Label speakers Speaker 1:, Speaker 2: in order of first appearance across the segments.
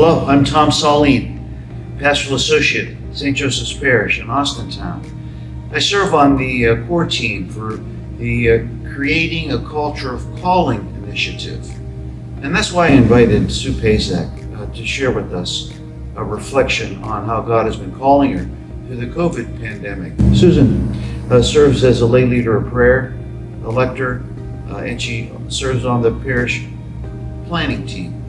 Speaker 1: Hello, I'm Tom Sauline, Pastoral Associate, St. Joseph's Parish in Austintown. I serve on the core team for the Creating a Culture of Calling initiative. And that's why I invited Sue Paczak to share with us a reflection on how God has been calling her through the COVID pandemic. Susan serves as a lay leader of prayer, a lector, and she serves on the parish planning team.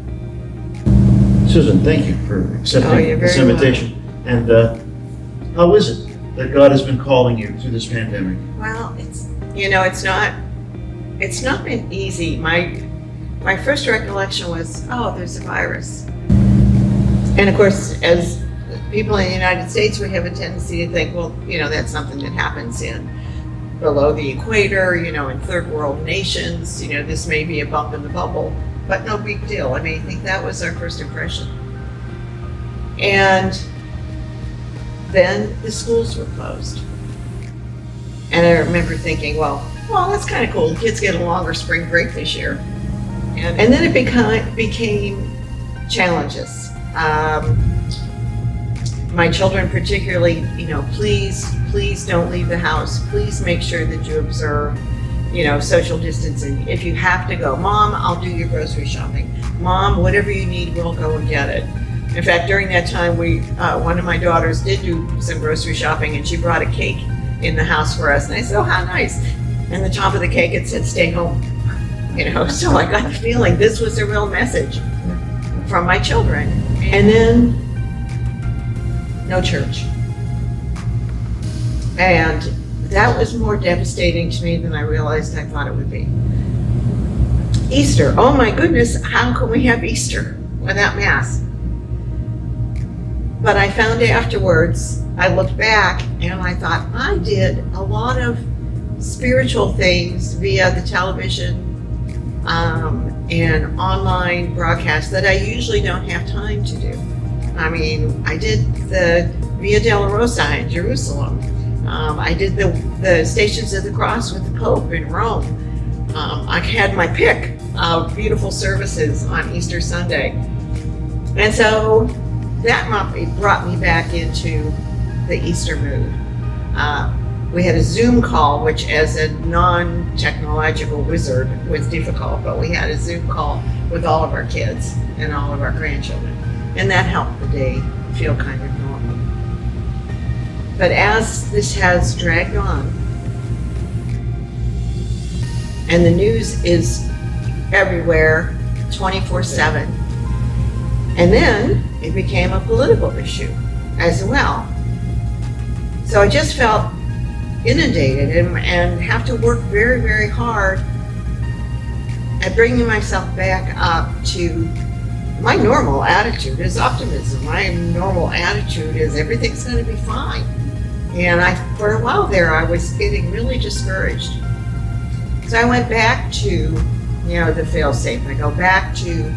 Speaker 1: Susan, thank you for accepting this invitation. And how is it that God has been calling you through this pandemic?
Speaker 2: Well, it's not been easy. My first recollection was, there's a virus. And of course, as people in the United States, we have a tendency to think, that's something that happens below the equator, in third world nations, this may be a bump in the bubble, but no big deal. I think that was our first impression. And then the schools were closed. And I remember thinking, well, that's kind of cool. The kids get a longer spring break this year. And then it became challenges. My children particularly, please don't leave the house. Please make sure that you observe, social distancing. If you have to go, Mom, I'll do your grocery shopping. Mom, whatever you need, we'll go and get it. In fact, during that time, one of my daughters did do some grocery shopping, and she brought a cake in the house for us. And I said, how nice. And the top of the cake, it said, stay home. So I got the feeling this was a real message from my children. And then no church. And that was more devastating to me than I realized I thought it would be. Easter, oh my goodness, how can we have Easter without Mass? But I found afterwards, I looked back and I thought I did a lot of spiritual things via the television and online broadcasts that I usually don't have time to do. I did the Via Dolorosa in Jerusalem. I did the Stations of the Cross with the Pope in Rome. I had my pick of beautiful services on Easter Sunday. And so that brought me back into the Easter mood. We had a Zoom call, which as a non-technological wizard was difficult, but we had a Zoom call with all of our kids and all of our grandchildren. And that helped the day feel kind of normal. But as this has dragged on, and the news is everywhere, 24/7, and then it became a political issue as well. So I just felt inundated and have to work very, very hard at bringing myself back up to my normal attitude is optimism. My normal attitude is everything's going to be fine. And for a while there, I was getting really discouraged. So I went back to, the fail-safe. I go back to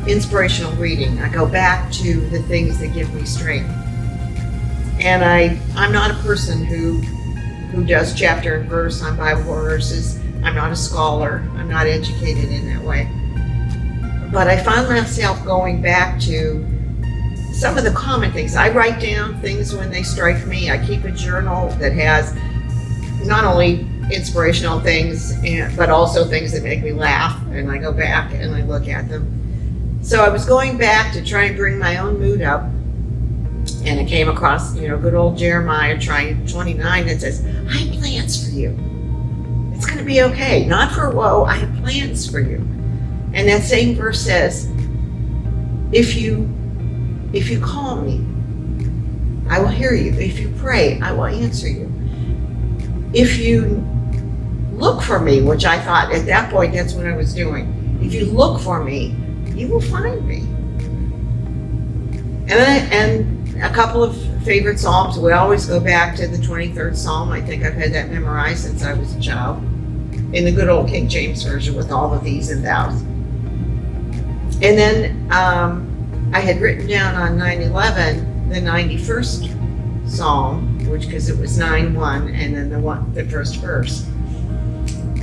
Speaker 2: inspirational reading. I go back to the things that give me strength. And I'm not a person who does chapter and verse on Bible verses. I'm not a scholar. I'm not educated in that way. But I found myself going back to some of the common things. I write down things when they strike me. I keep a journal that has not only inspirational things, but also things that make me laugh. And I go back and I look at them. So I was going back to try and bring my own mood up. And I came across, good old Jeremiah 29 that says, I have plans for you. It's going to be okay. Not for woe, I have plans for you. And that same verse says, if you call me, I will hear you. If you pray, I will answer you. If you look for me, which I thought at that point, that's what I was doing. If you look for me, you will find me. And a couple of favorite Psalms. We always go back to the 23rd Psalm. I think I've had that memorized since I was a child. In the good old King James Version with all of these and thous. And then I had written down on 9/11 the 91st Psalm, because it was 9:1 and then the first verse.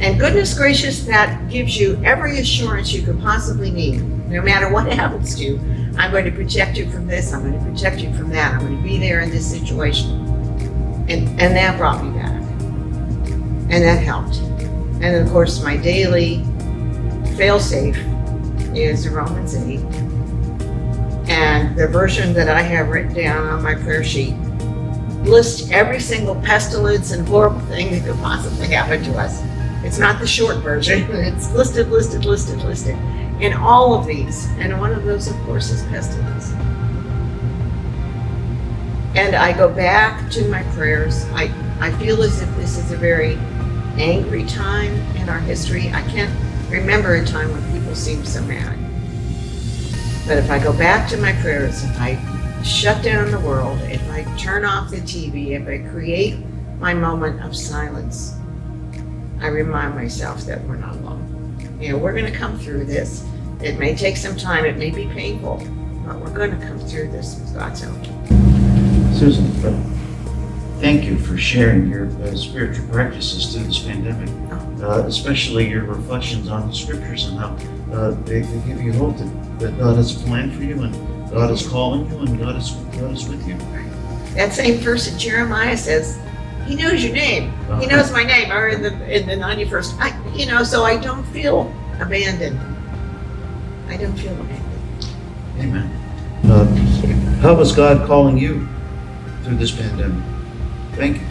Speaker 2: And goodness gracious, that gives you every assurance you could possibly need. No matter what happens to you, I'm going to protect you from this, I'm going to protect you from that, I'm going to be there in this situation. And that brought me back. And that helped. And then, of course, my daily fail-safe is Romans 8. And the version that I have written down on my prayer sheet lists every single pestilence and horrible thing that could possibly happen to us. It's not the short version. It's listed. In all of these. And one of those, of course, is pestilence. And I go back to my prayers. I feel as if this is a very angry time in our history. I can't remember a time when people seem so mad. But if I go back to my prayers, if I shut down the world, if I turn off the TV, if I create my moment of silence, I remind myself that we're not alone. You know, we're going to come through this. It may take some time, it may be painful, but we're going to come through this with God's help.
Speaker 1: Susan, thank you for sharing your spiritual practices through this pandemic, especially your reflections on the scriptures and how they give you hope that God has a plan for you and God is calling you and God is with you.
Speaker 2: That same verse in Jeremiah says, He knows your name. He knows my name. Or in the 91st, so I don't feel abandoned. I don't feel abandoned.
Speaker 1: Amen. How is God calling you through this pandemic? Thank you.